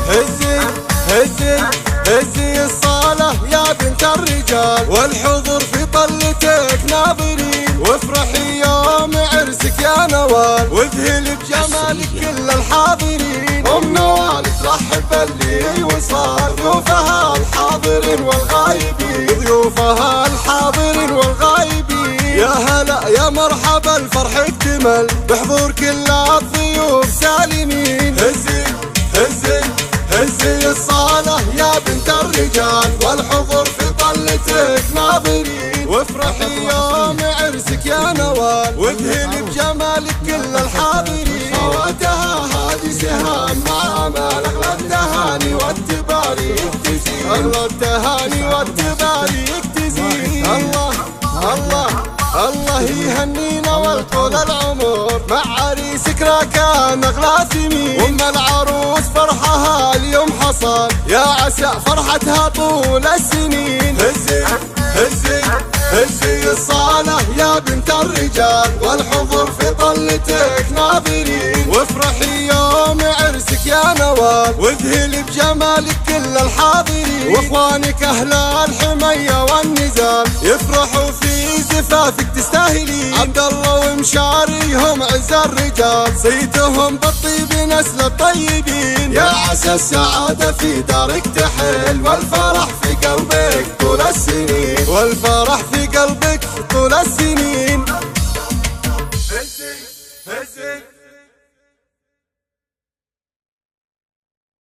هزي هزي هزي الصالة يا بنت الرجال، والحضور في طلتك ناظرين، وافرحي يوم عرسك يا نوال، واذهلي بجمالك كل الحاضرين. ام نوال ترحب باللي وصال، ضيوفها الحاضرين والغايبين، ضيوفها الحاضرين والغايبين. يا هلا يا مرحبا الفرح اكتمل، بحضور كل الضيوف سالمين. هزي هزي هزي الصالة يا بنت الرجال، والحضور في طلتك ناظرين، وافرحي يوم عرسك يا نوال، واذهلي بجمالك كل الحاضرين. صوتها هادي سهام مع امال، اغلى التهاني والتباري يكتزين، اغلى التهاني والتباري يكتزين. الله الله الله يهنينا والطول العمر، مع عريسك راكان اغلى ثمين. ام العروس فرحها اليوم حصل، يا عسى فرحتها طول السنين. هزي هزي هزي الصالة يا بنت الرجال، والحضور في طلتك ناظرين، وافرحي يوم عرسك يا نوال، واذهلي بجمالك كل الحاضرين. واخوانك اهل الحمية والنزال، يفرحوا في زفافك تستاهلين. عبد الله ومشاريهم عز الرجال، صيتهم بالطيب نسل الطيبين. يا عسى السعادة في دارك تحل، والفرح في قلبك طول السنين، والفرح في قلبك طول السنين. هزي هزي